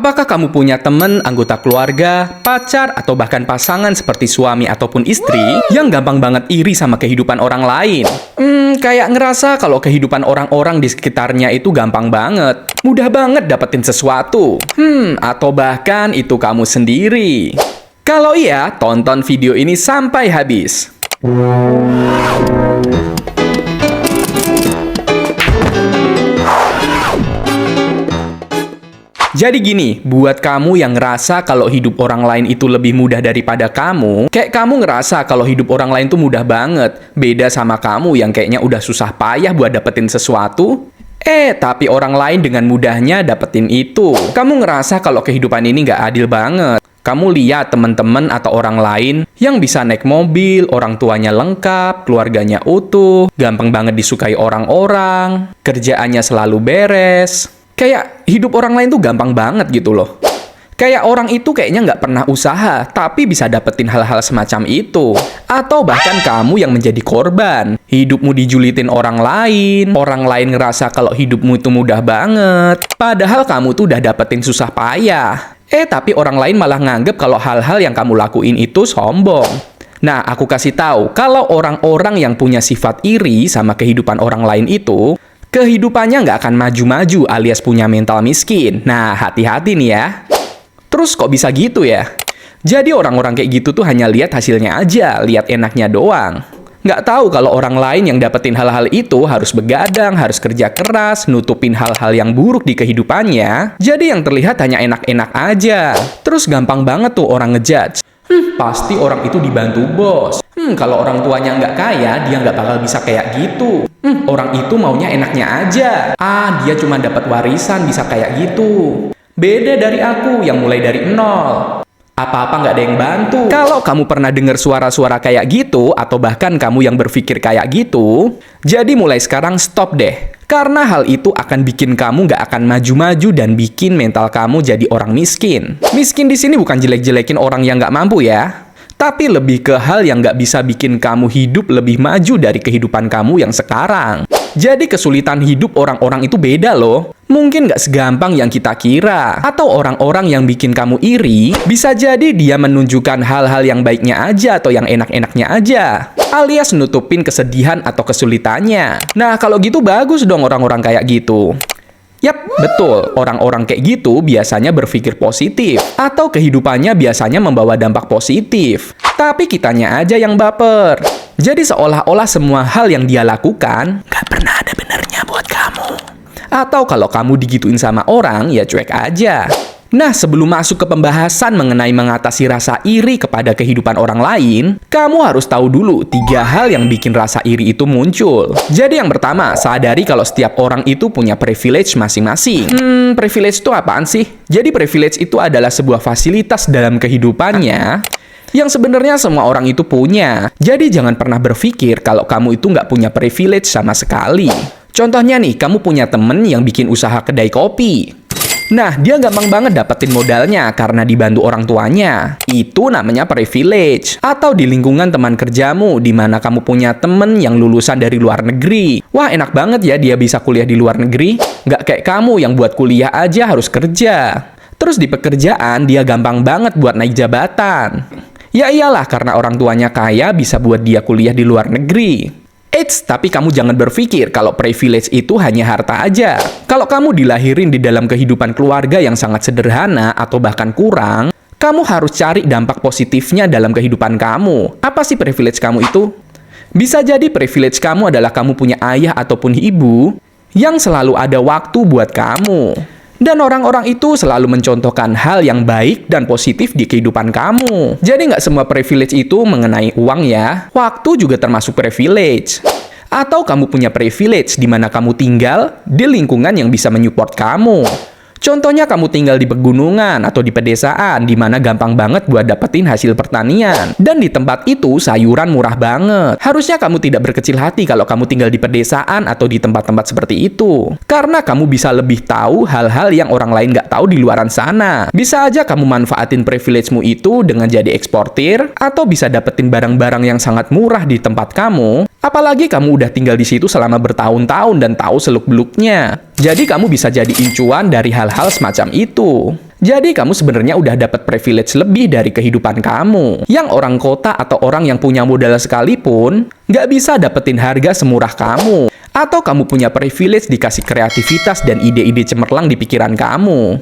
Apakah kamu punya teman, anggota keluarga, pacar, atau bahkan pasangan seperti suami ataupun istri yang gampang banget iri sama kehidupan orang lain? Kayak ngerasa kalau kehidupan orang-orang di sekitarnya itu gampang banget, mudah banget dapetin sesuatu. Atau bahkan itu kamu sendiri. Kalau iya, tonton video ini sampai habis. Jadi gini, buat kamu yang ngerasa kalau hidup orang lain itu lebih mudah daripada kamu, kayak kamu ngerasa kalau hidup orang lain tuh mudah banget, beda sama kamu yang kayaknya udah susah payah buat dapetin sesuatu, tapi orang lain dengan mudahnya dapetin itu. Kamu ngerasa kalau kehidupan ini nggak adil banget. Kamu lihat teman-teman atau orang lain yang bisa naik mobil, orang tuanya lengkap, keluarganya utuh, gampang banget disukai orang-orang, kerjaannya selalu beres. Kayak hidup orang lain tuh gampang banget gitu loh. Kayak orang itu kayaknya nggak pernah usaha, tapi bisa dapetin hal-hal semacam itu. Atau bahkan kamu yang menjadi korban. Hidupmu dijulitin orang lain ngerasa kalau hidupmu itu mudah banget. Padahal kamu tuh udah dapetin susah payah. Tapi orang lain malah nganggep kalau hal-hal yang kamu lakuin itu sombong. Nah, aku kasih tahu, kalau orang-orang yang punya sifat iri sama kehidupan orang lain itu, kehidupannya nggak akan maju-maju alias punya mental miskin. Nah, hati-hati nih ya. Terus kok bisa gitu ya? Jadi orang-orang kayak gitu tuh hanya lihat hasilnya aja, lihat enaknya doang. Nggak tahu kalau orang lain yang dapetin hal-hal itu harus begadang, harus kerja keras, nutupin hal-hal yang buruk di kehidupannya. Jadi yang terlihat hanya enak-enak aja. Terus gampang banget tuh orang ngejudge. Pasti orang itu dibantu bos. Kalau orang tuanya nggak kaya, dia nggak bakal bisa kayak gitu. Orang itu maunya enaknya aja. Dia cuma dapat warisan bisa kayak gitu. Beda dari aku yang mulai dari nol. Apa-apa nggak ada yang bantu. Kalau kamu pernah dengar suara-suara kayak gitu, atau bahkan kamu yang berpikir kayak gitu, jadi mulai sekarang stop deh. Karena hal itu akan bikin kamu nggak akan maju-maju dan bikin mental kamu jadi orang miskin. Miskin di sini bukan jelek-jelekin orang yang nggak mampu ya. Tapi lebih ke hal yang nggak bisa bikin kamu hidup lebih maju dari kehidupan kamu yang sekarang. Jadi kesulitan hidup orang-orang itu beda loh. Mungkin nggak segampang yang kita kira. Atau orang-orang yang bikin kamu iri, bisa jadi dia menunjukkan hal-hal yang baiknya aja atau yang enak-enaknya aja. Alias nutupin kesedihan atau kesulitannya. Nah, kalau gitu bagus dong orang-orang kayak gitu. Yap, betul. Orang-orang kayak gitu biasanya berpikir positif. Atau kehidupannya biasanya membawa dampak positif. Tapi kitanya aja yang baper. Jadi seolah-olah semua hal yang dia lakukan gak pernah ada benernya buat kamu. Atau kalau kamu digituin sama orang, ya cuek aja. Nah, sebelum masuk ke pembahasan mengenai mengatasi rasa iri kepada kehidupan orang lain, kamu harus tahu dulu 3 hal yang bikin rasa iri itu muncul. Jadi yang pertama, sadari kalau setiap orang itu punya privilege masing-masing. Privilege itu apaan sih? Jadi privilege itu adalah sebuah fasilitas dalam kehidupannya yang sebenarnya semua orang itu punya. Jadi jangan pernah berpikir kalau kamu itu nggak punya privilege sama sekali. Contohnya nih, kamu punya temen yang bikin usaha kedai kopi. Nah, dia gampang banget dapetin modalnya karena dibantu orang tuanya. Itu namanya privilege. Atau di lingkungan teman kerjamu, di mana kamu punya temen yang lulusan dari luar negeri. Wah, enak banget ya dia bisa kuliah di luar negeri. Nggak kayak kamu yang buat kuliah aja harus kerja. Terus di pekerjaan, dia gampang banget buat naik jabatan. Ya iyalah, karena orang tuanya kaya bisa buat dia kuliah di luar negeri. Tapi kamu jangan berpikir kalau privilege itu hanya harta aja. Kalau kamu dilahirin di dalam kehidupan keluarga yang sangat sederhana atau bahkan kurang, kamu harus cari dampak positifnya dalam kehidupan kamu. Apa sih privilege kamu itu? Bisa jadi privilege kamu adalah kamu punya ayah ataupun ibu yang selalu ada waktu buat kamu. Dan orang-orang itu selalu mencontohkan hal yang baik dan positif di kehidupan kamu. Jadi nggak semua privilege itu mengenai uang ya. Waktu juga termasuk privilege. Atau kamu punya privilege di mana kamu tinggal di lingkungan yang bisa menyupport kamu. Contohnya kamu tinggal di pegunungan atau di pedesaan di mana gampang banget buat dapetin hasil pertanian. Dan di tempat itu sayuran murah banget. Harusnya kamu tidak berkecil hati kalau kamu tinggal di pedesaan atau di tempat-tempat seperti itu. Karena kamu bisa lebih tahu hal-hal yang orang lain nggak tahu di luaran sana. Bisa aja kamu manfaatin privilege-mu itu dengan jadi eksportir atau bisa dapetin barang-barang yang sangat murah di tempat kamu. Apalagi kamu udah tinggal di situ selama bertahun-tahun dan tahu seluk-beluknya. Jadi kamu bisa jadi incuan dari hal-hal semacam itu. Jadi kamu sebenarnya udah dapat privilege lebih dari kehidupan kamu. Yang orang kota atau orang yang punya modal sekalipun, nggak bisa dapetin harga semurah kamu. Atau kamu punya privilege dikasih kreativitas dan ide-ide cemerlang di pikiran kamu.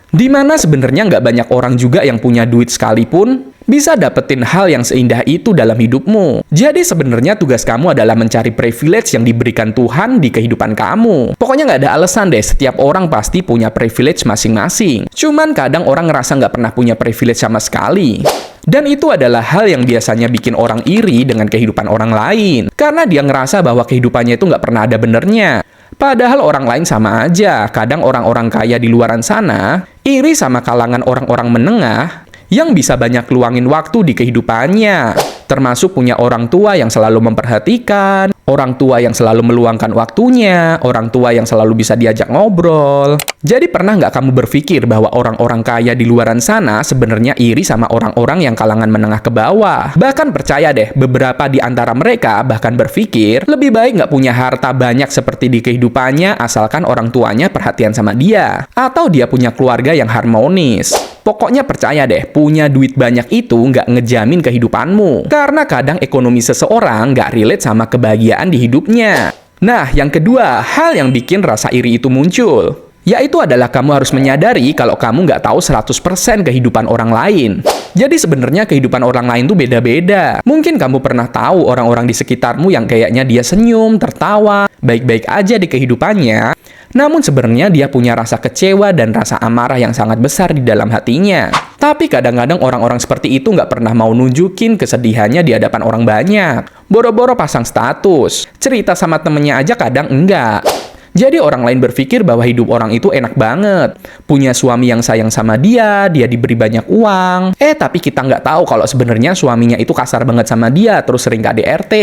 Dimana sebenarnya nggak banyak orang juga yang punya duit sekalipun bisa dapetin hal yang seindah itu dalam hidupmu. Jadi sebenarnya tugas kamu adalah mencari privilege yang diberikan Tuhan di kehidupan kamu. Pokoknya nggak ada alasan deh, setiap orang pasti punya privilege masing-masing. Cuman kadang orang ngerasa nggak pernah punya privilege sama sekali. Dan itu adalah hal yang biasanya bikin orang iri dengan kehidupan orang lain. Karena dia ngerasa bahwa kehidupannya itu nggak pernah ada benernya. Padahal orang lain sama aja. Kadang orang-orang kaya di luaran sana iri sama kalangan orang-orang menengah yang bisa banyak luangin waktu di kehidupannya, termasuk punya orang tua yang selalu memperhatikan, orang tua yang selalu meluangkan waktunya, orang tua yang selalu bisa diajak ngobrol. Jadi pernah nggak kamu berpikir bahwa orang-orang kaya di luaran sana sebenarnya iri sama orang-orang yang kalangan menengah ke bawah? Bahkan percaya deh, beberapa di antara mereka bahkan berpikir lebih baik nggak punya harta banyak seperti di kehidupannya asalkan orang tuanya perhatian sama dia, atau dia punya keluarga yang harmonis. Pokoknya percaya deh, punya duit banyak itu nggak ngejamin kehidupanmu. Karena kadang ekonomi seseorang nggak relate sama kebahagiaan di hidupnya. Nah, yang kedua, hal yang bikin rasa iri itu muncul, yaitu adalah kamu harus menyadari kalau kamu nggak tahu 100% kehidupan orang lain. Jadi sebenarnya kehidupan orang lain tuh beda-beda. Mungkin kamu pernah tahu orang-orang di sekitarmu yang kayaknya dia senyum, tertawa, baik-baik aja di kehidupannya. Namun sebenarnya dia punya rasa kecewa dan rasa amarah yang sangat besar di dalam hatinya. Tapi kadang-kadang orang-orang seperti itu nggak pernah mau nunjukin kesedihannya di hadapan orang banyak. Boro-boro pasang status, cerita sama temennya aja kadang enggak. Jadi orang lain berpikir bahwa hidup orang itu enak banget. Punya suami yang sayang sama dia diberi banyak uang. Tapi kita nggak tahu kalau sebenarnya suaminya itu kasar banget sama dia, terus sering KDRT.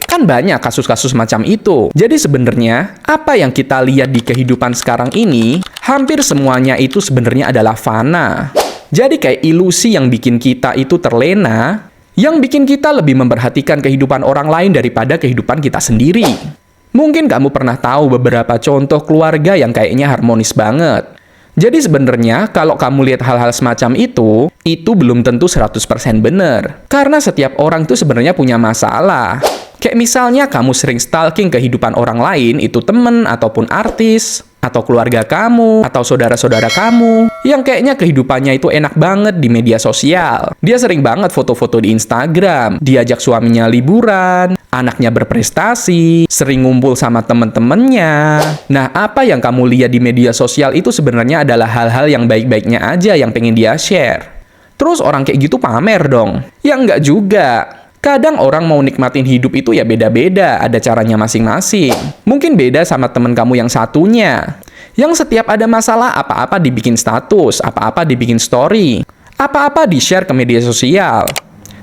Kan banyak kasus-kasus macam itu. Jadi sebenarnya, apa yang kita lihat di kehidupan sekarang ini, hampir semuanya itu sebenarnya adalah fana. Jadi kayak ilusi yang bikin kita itu terlena, yang bikin kita lebih memperhatikan kehidupan orang lain daripada kehidupan kita sendiri. Mungkin kamu pernah tahu beberapa contoh keluarga yang kayaknya harmonis banget. Jadi sebenarnya kalau kamu lihat hal-hal semacam itu belum tentu 100% benar. Karena setiap orang itu sebenarnya punya masalah. Kayak misalnya kamu sering stalking kehidupan orang lain, itu temen ataupun artis, atau keluarga kamu, atau saudara-saudara kamu, yang kayaknya kehidupannya itu enak banget di media sosial. Dia sering banget foto-foto di Instagram, diajak suaminya liburan, anaknya berprestasi, sering ngumpul sama temen-temennya. Nah, apa yang kamu lihat di media sosial itu sebenarnya adalah hal-hal yang baik-baiknya aja yang pengen dia share. Terus orang kayak gitu pamer dong? Ya enggak juga. Kadang orang mau nikmatin hidup itu ya beda-beda, ada caranya masing-masing. Mungkin beda sama temen kamu yang satunya, yang setiap ada masalah apa-apa dibikin status, apa-apa dibikin story, apa-apa di-share ke media sosial.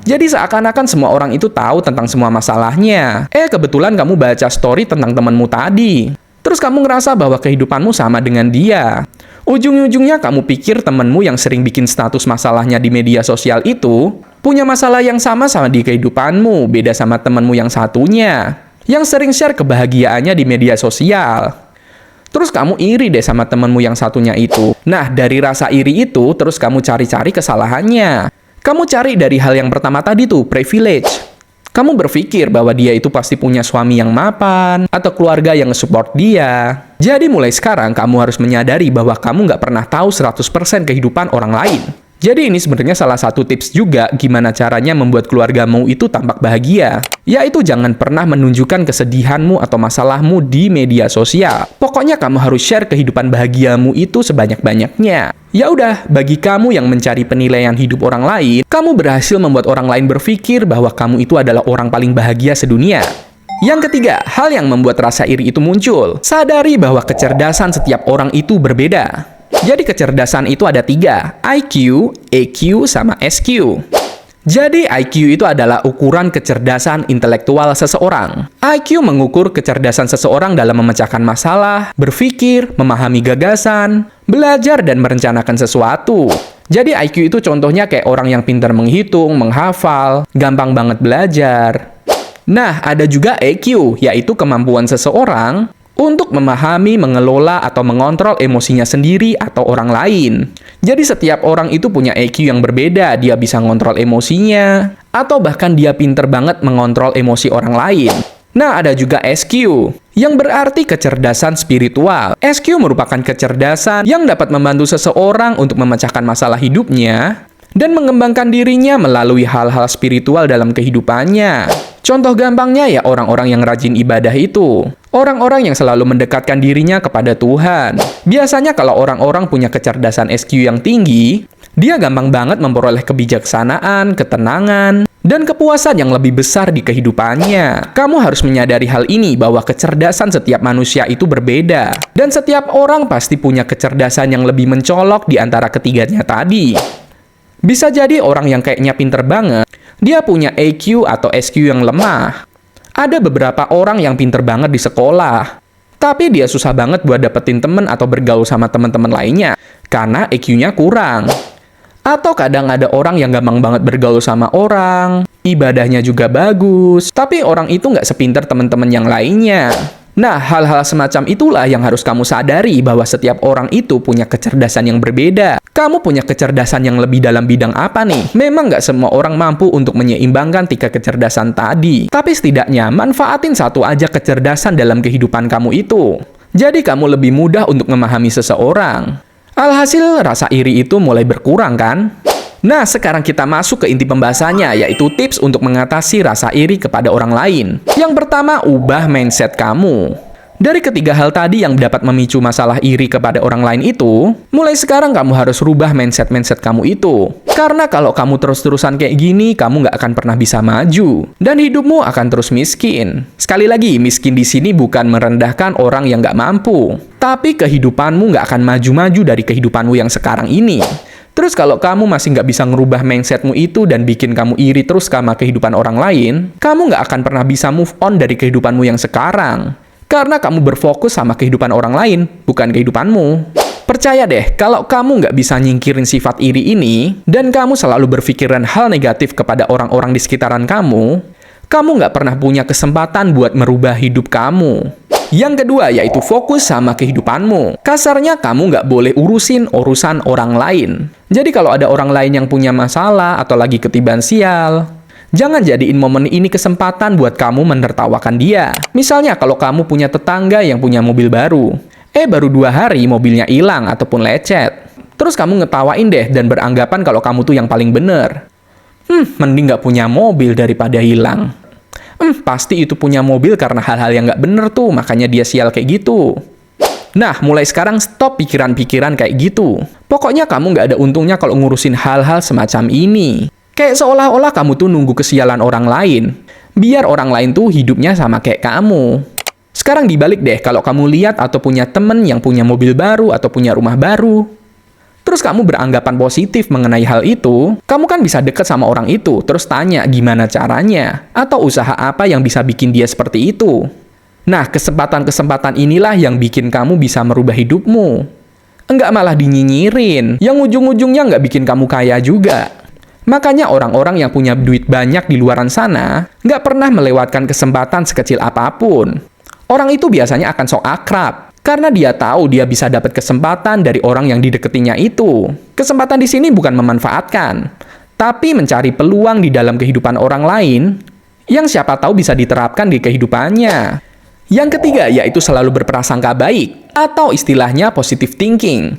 Jadi seakan-akan semua orang itu tahu tentang semua masalahnya. Kebetulan kamu baca story tentang temanmu tadi. Terus kamu ngerasa bahwa kehidupanmu sama dengan dia. Ujung-ujungnya kamu pikir temanmu yang sering bikin status masalahnya di media sosial itu punya masalah yang sama di kehidupanmu, beda sama temanmu yang satunya, yang sering share kebahagiaannya di media sosial. Terus kamu iri deh sama temanmu yang satunya itu. Nah, dari rasa iri itu, terus kamu cari-cari kesalahannya. Kamu cari dari hal yang pertama tadi tuh, privilege. Kamu berpikir bahwa dia itu pasti punya suami yang mapan, atau keluarga yang nge-support dia. Jadi mulai sekarang, kamu harus menyadari bahwa kamu nggak pernah tahu 100% kehidupan orang lain. Jadi ini sebenarnya salah satu tips juga gimana caranya membuat keluargamu itu tampak bahagia. Yaitu jangan pernah menunjukkan kesedihanmu atau masalahmu di media sosial. Pokoknya kamu harus share kehidupan bahagiamu itu sebanyak-banyaknya. Ya udah, bagi kamu yang mencari penilaian hidup orang lain, kamu berhasil membuat orang lain berpikir bahwa kamu itu adalah orang paling bahagia sedunia. Yang ketiga, hal yang membuat rasa iri itu muncul. Sadari bahwa kecerdasan setiap orang itu berbeda. Jadi kecerdasan itu ada 3, IQ, EQ, sama SQ. Jadi IQ itu adalah ukuran kecerdasan intelektual seseorang. IQ mengukur kecerdasan seseorang dalam memecahkan masalah, berpikir, memahami gagasan, belajar, dan merencanakan sesuatu. Jadi IQ itu contohnya kayak orang yang pintar menghitung, menghafal, gampang banget belajar. Nah, ada juga EQ, yaitu kemampuan seseorang untuk memahami, mengelola, atau mengontrol emosinya sendiri atau orang lain. Jadi setiap orang itu punya EQ yang berbeda, dia bisa ngontrol emosinya, atau bahkan dia pinter banget mengontrol emosi orang lain. Nah, ada juga SQ, yang berarti kecerdasan spiritual. SQ merupakan kecerdasan yang dapat membantu seseorang untuk memecahkan masalah hidupnya dan mengembangkan dirinya melalui hal-hal spiritual dalam kehidupannya. Contoh gampangnya ya orang-orang yang rajin ibadah itu. Orang-orang yang selalu mendekatkan dirinya kepada Tuhan. Biasanya kalau orang-orang punya kecerdasan SQ yang tinggi, dia gampang banget memperoleh kebijaksanaan, ketenangan, dan kepuasan yang lebih besar di kehidupannya. Kamu harus menyadari hal ini bahwa kecerdasan setiap manusia itu berbeda. Dan setiap orang pasti punya kecerdasan yang lebih mencolok di antara ketiganya tadi. Bisa jadi orang yang kayaknya pinter banget, dia punya EQ atau SQ yang lemah. Ada beberapa orang yang pinter banget di sekolah, tapi dia susah banget buat dapetin temen atau bergaul sama teman-teman lainnya, karena EQ-nya kurang. Atau kadang ada orang yang gampang banget bergaul sama orang, ibadahnya juga bagus, tapi orang itu nggak sepinter teman-teman yang lainnya. Nah, hal-hal semacam itulah yang harus kamu sadari bahwa setiap orang itu punya kecerdasan yang berbeda. Kamu punya kecerdasan yang lebih dalam bidang apa nih? Memang nggak semua orang mampu untuk menyeimbangkan tiga kecerdasan tadi. Tapi setidaknya manfaatin satu aja kecerdasan dalam kehidupan kamu itu. Jadi kamu lebih mudah untuk memahami seseorang. Alhasil rasa iri itu mulai berkurang kan? Nah, sekarang kita masuk ke inti pembahasannya, yaitu tips untuk mengatasi rasa iri kepada orang lain. Yang pertama, ubah mindset kamu. Dari ketiga hal tadi yang dapat memicu masalah iri kepada orang lain itu, mulai sekarang kamu harus rubah mindset kamu itu. Karena kalau kamu terus-terusan kayak gini, kamu nggak akan pernah bisa maju. Dan hidupmu akan terus miskin. Sekali lagi, miskin di sini bukan merendahkan orang yang nggak mampu. Tapi kehidupanmu nggak akan maju-maju dari kehidupanmu yang sekarang ini. Terus kalau kamu masih nggak bisa ngerubah mindsetmu itu dan bikin kamu iri terus sama kehidupan orang lain, kamu nggak akan pernah bisa move on dari kehidupanmu yang sekarang. Karena kamu berfokus sama kehidupan orang lain, bukan kehidupanmu. Percaya deh, kalau kamu nggak bisa nyingkirin sifat iri ini, dan kamu selalu berpikiran hal negatif kepada orang-orang di sekitaran kamu nggak pernah punya kesempatan buat merubah hidup kamu. Yang kedua, yaitu fokus sama kehidupanmu. Kasarnya, kamu nggak boleh urusin urusan orang lain. Jadi kalau ada orang lain yang punya masalah atau lagi ketiban sial, jangan jadiin momen ini kesempatan buat kamu menertawakan dia. Misalnya kalau kamu punya tetangga yang punya mobil baru, baru 2 hari mobilnya hilang ataupun lecet. Terus kamu ngetawain deh dan beranggapan kalau kamu tuh yang paling bener. Mending nggak punya mobil daripada hilang. Pasti itu punya mobil karena hal-hal yang nggak bener tuh, makanya dia sial kayak gitu. Nah, mulai sekarang stop pikiran-pikiran kayak gitu. Pokoknya kamu nggak ada untungnya kalau ngurusin hal-hal semacam ini. Kayak seolah-olah kamu tuh nunggu kesialan orang lain, biar orang lain tuh hidupnya sama kayak kamu. Sekarang dibalik deh, kalau kamu lihat atau punya temen yang punya mobil baru atau punya rumah baru, terus kamu beranggapan positif mengenai hal itu, kamu kan bisa deket sama orang itu, terus tanya gimana caranya, atau usaha apa yang bisa bikin dia seperti itu. Nah, kesempatan-kesempatan inilah yang bikin kamu bisa merubah hidupmu. Enggak malah dinyinyirin, yang ujung-ujungnya nggak bikin kamu kaya juga. Makanya orang-orang yang punya duit banyak di luaran sana nggak pernah melewatkan kesempatan sekecil apapun. Orang itu biasanya akan sok akrab, karena dia tahu dia bisa dapat kesempatan dari orang yang dideketinya itu. Kesempatan di sini bukan memanfaatkan, tapi mencari peluang di dalam kehidupan orang lain yang siapa tahu bisa diterapkan di kehidupannya. Yang ketiga, yaitu selalu berprasangka baik, atau istilahnya positive thinking.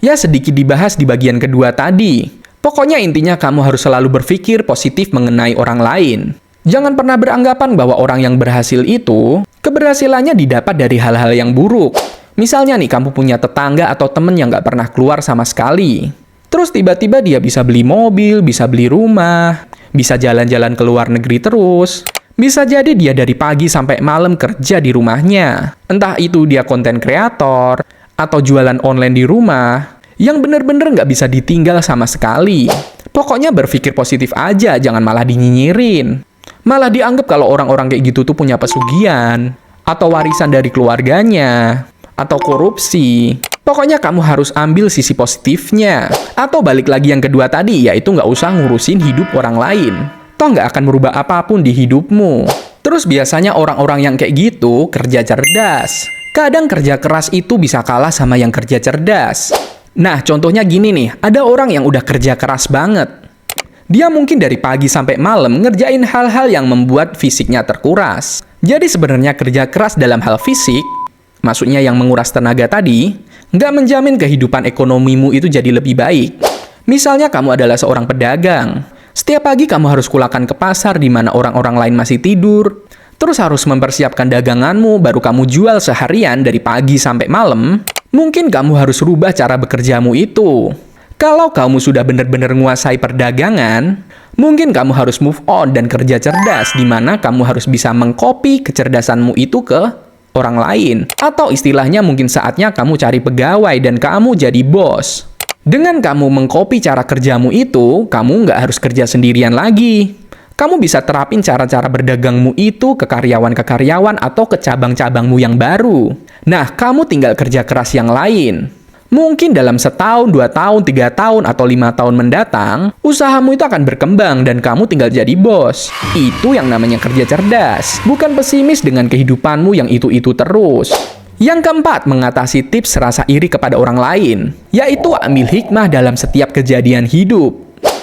Ya, sedikit dibahas di bagian kedua tadi. Pokoknya intinya kamu harus selalu berpikir positif mengenai orang lain. Jangan pernah beranggapan bahwa orang yang berhasil itu, keberhasilannya didapat dari hal-hal yang buruk. Misalnya nih, kamu punya tetangga atau temen yang nggak pernah keluar sama sekali. Terus tiba-tiba dia bisa beli mobil, bisa beli rumah, bisa jalan-jalan ke luar negeri terus. Bisa jadi dia dari pagi sampai malam kerja di rumahnya. Entah itu dia konten kreator, atau jualan online di rumah, yang bener-bener nggak bisa ditinggal sama sekali. Pokoknya berpikir positif aja, jangan malah dinyinyirin. Malah dianggap kalau orang-orang kayak gitu tuh punya pesugihan, atau warisan dari keluarganya, atau korupsi. Pokoknya kamu harus ambil sisi positifnya. Atau balik lagi yang kedua tadi, yaitu nggak usah ngurusin hidup orang lain. Toh nggak akan merubah apapun di hidupmu. Terus biasanya orang-orang yang kayak gitu kerja cerdas. Kadang kerja keras itu bisa kalah sama yang kerja cerdas. Nah, contohnya gini nih, ada orang yang udah kerja keras banget. Dia mungkin dari pagi sampai malam ngerjain hal-hal yang membuat fisiknya terkuras. Jadi sebenarnya kerja keras dalam hal fisik, maksudnya yang menguras tenaga tadi, nggak menjamin kehidupan ekonomimu itu jadi lebih baik. Misalnya kamu adalah seorang pedagang. Setiap pagi kamu harus kulakan ke pasar di mana orang-orang lain masih tidur. Terus harus mempersiapkan daganganmu, baru kamu jual seharian dari pagi sampai malam. Mungkin kamu harus rubah cara bekerjamu itu. Kalau kamu sudah benar-benar menguasai perdagangan, mungkin kamu harus move on dan kerja cerdas, di mana kamu harus bisa mengcopy kecerdasanmu itu ke orang lain. Atau istilahnya mungkin saatnya kamu cari pegawai dan kamu jadi bos. Dengan kamu mengcopy cara kerjamu itu, kamu nggak harus kerja sendirian lagi. Kamu bisa terapin cara-cara berdagangmu itu ke karyawan-karyawan atau ke cabang-cabangmu yang baru. Nah, kamu tinggal kerja keras yang lain. Mungkin dalam setahun, 2 tahun, 3 tahun, atau 5 tahun mendatang, usahamu itu akan berkembang dan kamu tinggal jadi bos. Itu yang namanya kerja cerdas, bukan pesimis dengan kehidupanmu yang itu-itu terus. Yang keempat, mengatasi tips rasa iri kepada orang lain, yaitu ambil hikmah dalam setiap kejadian hidup.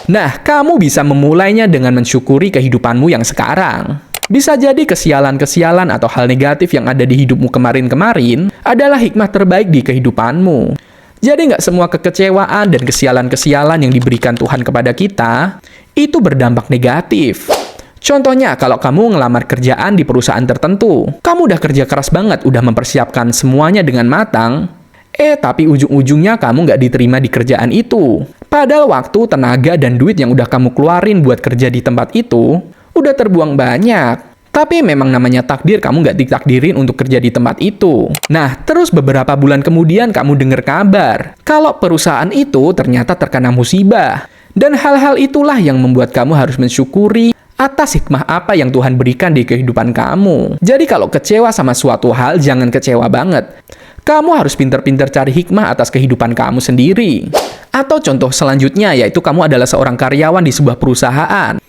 Nah, kamu bisa memulainya dengan mensyukuri kehidupanmu yang sekarang. Bisa jadi kesialan-kesialan atau hal negatif yang ada di hidupmu kemarin-kemarin adalah hikmah terbaik di kehidupanmu. Jadi nggak semua kekecewaan dan kesialan-kesialan yang diberikan Tuhan kepada kita, itu berdampak negatif. Contohnya, kalau kamu ngelamar kerjaan di perusahaan tertentu, kamu udah kerja keras banget, udah mempersiapkan semuanya dengan matang, tapi ujung-ujungnya kamu nggak diterima di kerjaan itu. Padahal waktu, tenaga, dan duit yang udah kamu keluarin buat kerja di tempat itu, udah terbuang banyak. Tapi memang namanya takdir, kamu nggak ditakdirin untuk kerja di tempat itu. Nah, terus beberapa bulan kemudian kamu dengar kabar kalau perusahaan itu ternyata terkena musibah. Dan hal-hal itulah yang membuat kamu harus mensyukuri atas hikmah apa yang Tuhan berikan di kehidupan kamu. Jadi kalau kecewa sama suatu hal, jangan kecewa banget. Kamu harus pintar-pintar cari hikmah atas kehidupan kamu sendiri. Atau contoh selanjutnya, yaitu kamu adalah seorang karyawan di sebuah perusahaan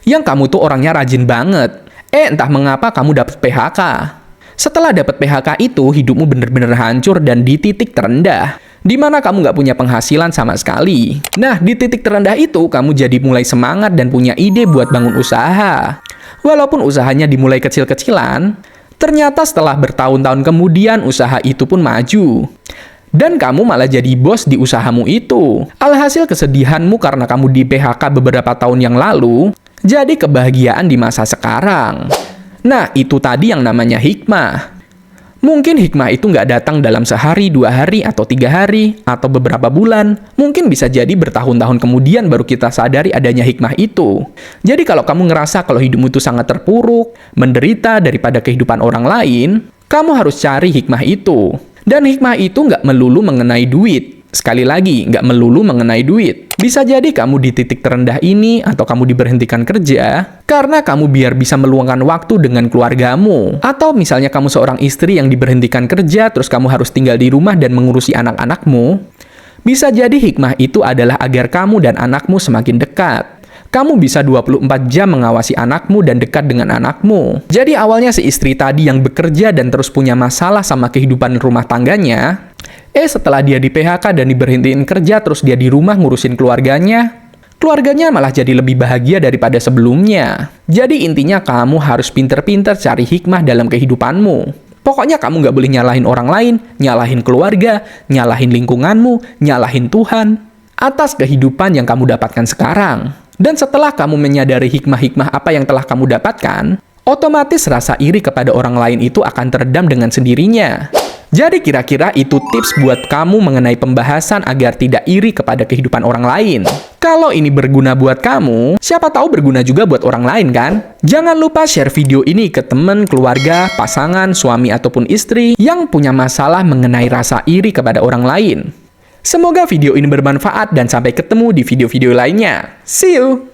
yang kamu tuh orangnya rajin banget. Entah mengapa kamu dapat PHK. Setelah dapat PHK itu, hidupmu bener-bener hancur dan di titik terendah, di mana kamu nggak punya penghasilan sama sekali. Nah, di titik terendah itu, kamu jadi mulai semangat dan punya ide buat bangun usaha. Walaupun usahanya dimulai kecil-kecilan, ternyata setelah bertahun-tahun kemudian, usaha itu pun maju. Dan kamu malah jadi bos di usahamu itu. Alhasil kesedihanmu karena kamu di PHK beberapa tahun yang lalu, jadi kebahagiaan di masa sekarang. Nah, itu tadi yang namanya hikmah. Mungkin hikmah itu nggak datang dalam sehari, 2 hari, atau 3 hari, atau beberapa bulan. Mungkin bisa jadi bertahun-tahun kemudian baru kita sadari adanya hikmah itu. Jadi kalau kamu ngerasa kalau hidupmu itu sangat terpuruk, menderita daripada kehidupan orang lain, kamu harus cari hikmah itu. Dan hikmah itu nggak melulu mengenai duit. Sekali lagi, nggak melulu mengenai duit. Bisa jadi kamu di titik terendah ini atau kamu diberhentikan kerja karena kamu biar bisa meluangkan waktu dengan keluargamu. Atau misalnya kamu seorang istri yang diberhentikan kerja terus kamu harus tinggal di rumah dan mengurusi anak-anakmu. Bisa jadi hikmah itu adalah agar kamu dan anakmu semakin dekat. Kamu bisa 24 jam mengawasi anakmu dan dekat dengan anakmu. Jadi awalnya si istri tadi yang bekerja dan terus punya masalah sama kehidupan rumah tangganya, setelah dia di PHK dan diberhentiin kerja terus dia di rumah ngurusin keluarganya malah jadi lebih bahagia daripada sebelumnya. Jadi intinya kamu harus pinter-pinter cari hikmah dalam kehidupanmu. Pokoknya kamu nggak boleh nyalahin orang lain, nyalahin keluarga, nyalahin lingkunganmu, nyalahin Tuhan atas kehidupan yang kamu dapatkan sekarang. Dan setelah kamu menyadari hikmah-hikmah apa yang telah kamu dapatkan, otomatis rasa iri kepada orang lain itu akan teredam dengan sendirinya. Jadi kira-kira itu tips buat kamu mengenai pembahasan agar tidak iri kepada kehidupan orang lain. Kalau ini berguna buat kamu, siapa tahu berguna juga buat orang lain kan? Jangan lupa share video ini ke teman, keluarga, pasangan, suami ataupun istri yang punya masalah mengenai rasa iri kepada orang lain. Semoga video ini bermanfaat dan sampai ketemu di video-video lainnya. See you!